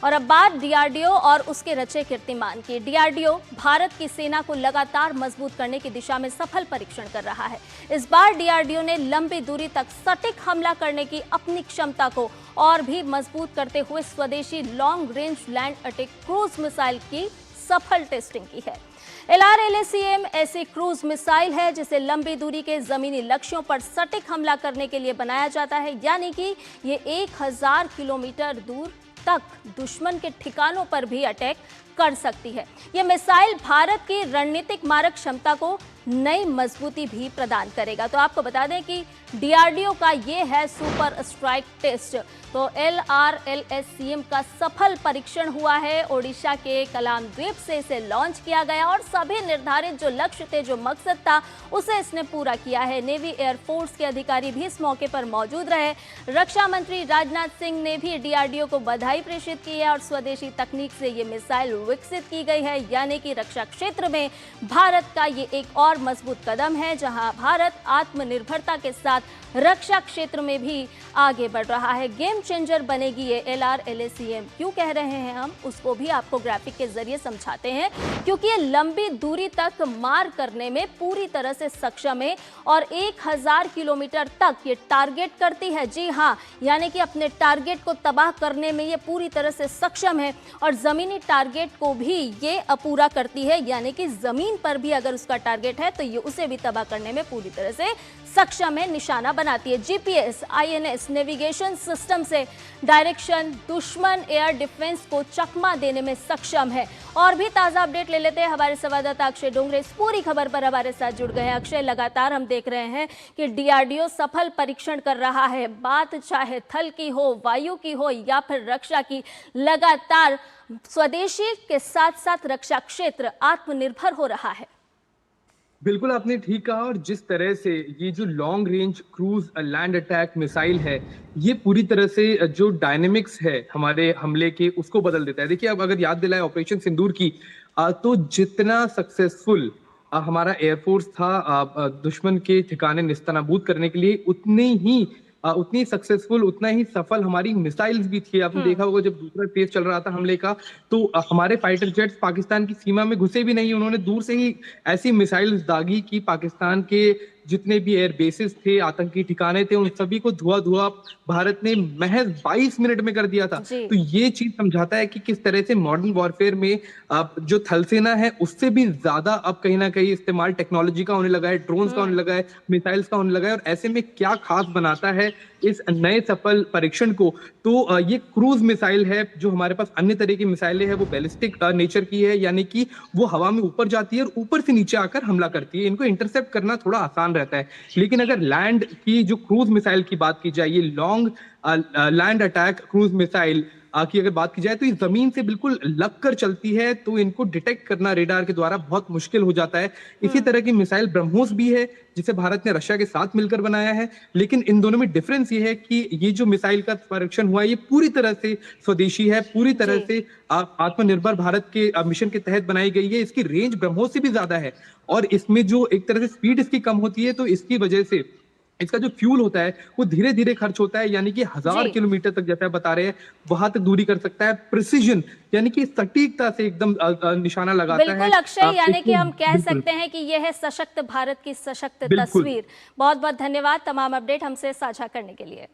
और अब बात डीआरडीओ और उसके रचे कीर्तिमान की। डीआरडीओ भारत की सेना को लगातार मजबूत करने की दिशा में सफल परीक्षण कर रहा है। इस बार डीआरडीओ ने लंबी दूरी तक सटीक हमला करने की अपनी क्षमता को और भी मजबूत करते हुए स्वदेशी long range land attack cruise missile की सफल टेस्टिंग की है। LRLACM ऐसी क्रूज मिसाइल है जिसे लंबी दूरी के जमीनी लक्ष्यों पर सटीक हमला करने के लिए बनाया जाता है, यानी कि ये 1000 किलोमीटर दूर तक दुश्मन के ठिकानों पर भी अटैक कर सकती है। यह मिसाइल भारत की रणनीतिक मारक क्षमता को नई मजबूती भी प्रदान करेगा। तो आपको बता दें कि डीआरडीओ का ये है सुपर स्ट्राइक टेस्ट। तो LRLACM का सफल परीक्षण हुआ है। ओडिशा के कलाम द्वीप से इसे लॉन्च किया गया और सभी निर्धारित जो लक्ष्य थे, जो मकसद था, उसे इसने पूरा किया है। नेवी एयरफोर्स के अधिकारी भी इस मौके पर मौजूद रहे। रक्षा मंत्री राजनाथ सिंह ने भी डीआरडीओ को बधाई प्रेषित की है और स्वदेशी तकनीक से ये मिसाइल विकसित की गई है, यानी कि रक्षा क्षेत्र में भारत का ये एक और मजबूत कदम है, जहां भारत आत्मनिर्भरता के साथ रक्षा क्षेत्र में भी आगे बढ़ रहा है। गेम चेंजर बनेगी ये LRLACM। क्यों कह रहे हैं हम, उसको भी आपको ग्राफिक के जरिए समझाते हैं। क्योंकि ये लंबी दूरी तक मार करने में पूरी तरह से सक्षम है और 1000 किलोमीटर तक ये टारगेट करती है। जी हाँ, यानी कि अपने टारगेट को तबाह करने में ये पूरी तरह से सक्षम है और जमीनी टारगेट को भी ये पूरा करती है, यानी कि जमीन पर भी अगर उसका टारगेट है तो ये उसे भी तबाह करने में पूरी तरह से सक्षम है, निशाना बनाती है। GPS, INS नेविगेशन सिस्टम से डायरेक्शन दुश्मन एयर डिफेंस को चकमा देने में सक्षम है। और भी ताज़ा अपडेट ले लेते हैं। हमारे संवाददाता अक्षय डोंगरे इस पूरी खबर पर हमारे साथ जुड़ गए हैं। अक्षय, लगातार हम देख रहे हैं कि डीआरडीओ सफल परीक्षण कर रहा है। बात चाहे थल की हो, वायु की हो या फिर रक्षा की, लगातार स्वदेशी के साथ साथ रक्षा क्षेत्र आत्मनिर्भर हो रहा है। बिल्कुल आपने ठीक कहा। और जिस तरह से ये जो long range cruise land attack missile है, ये पूरी तरह से जो डायनेमिक्स है हमारे हमले के, उसको बदल देता है। देखिए, अब अगर याद दिलाए ऑपरेशन सिंदूर की, तो जितना सक्सेसफुल हमारा एयरफोर्स था दुश्मन के ठिकाने निस्तानाबूद करने के लिए, उतनी सक्सेसफुल, उतना ही सफल हमारी मिसाइल्स भी थी। आपने देखा होगा जब दूसरा फेज चल रहा था हमले का, तो हमारे फाइटर जेट्स पाकिस्तान की सीमा में घुसे भी नहीं। उन्होंने दूर से ही ऐसी मिसाइल्स दागी कि पाकिस्तान के जितने भी एयर बेसिस थे, आतंकी ठिकाने थे, उन सभी को धुआं भारत ने महज 22 मिनट में कर दिया था। तो ये चीज समझाता है कि किस तरह से मॉडर्न वॉरफेयर में जो थल सेना है उससे भी ज्यादा अब कहीं ना कहीं इस्तेमाल टेक्नोलॉजी का होने लगा है, ड्रोन्स का होने लगा है, मिसाइल्स का होने लगा है। और ऐसे में क्या खास बनाता है इस नए सफल परीक्षण को, तो ये क्रूज मिसाइल है। जो हमारे पास अन्य तरह की मिसाइलें हैं वो बैलिस्टिक नेचर की है, यानी कि वो हवा में ऊपर जाती है और ऊपर से नीचे आकर हमला करती है। इनको इंटरसेप्ट करना थोड़ा आसान रहता है। लेकिन अगर लैंड की जो क्रूज मिसाइल की बात की जाए, ये long land attack cruise missile की अगर बात की जाए, तो ये जमीन से बिल्कुल लग कर चलती है, तो इनको डिटेक्ट करना रेडार के द्वारा बहुत मुश्किल हो जाता है। इसी तरह की मिसाइल ब्रह्मोस भी है, जिसे भारत ने रशिया के साथ मिलकर बनाया है। लेकिन इन दोनों में डिफरेंस ये है कि ये जो मिसाइल का परीक्षण हुआ है, ये पूरी तरह से स्वदेशी है, पूरी तरह से आत्मनिर्भर भारत के मिशन के तहत बनाई गई है। इसकी रेंज ब्रह्मोस से भी ज्यादा है और इसमें जो एक तरह से स्पीड इसकी कम होती है, तो इसकी वजह से इसका जो फ्यूल होता है वो धीरे धीरे खर्च होता है, यानी कि 1000 किलोमीटर तक, जैसे आप बता रहे हैं, वहां तक दूरी कर सकता है। प्रिसीजन यानी कि सटीकता से एकदम निशाना लगाता है। बिल्कुल अक्षय, यानी कि हम कह सकते हैं कि यह है सशक्त भारत की सशक्त तस्वीर। बहुत बहुत धन्यवाद तमाम अपडेट हमसे साझा करने के लिए।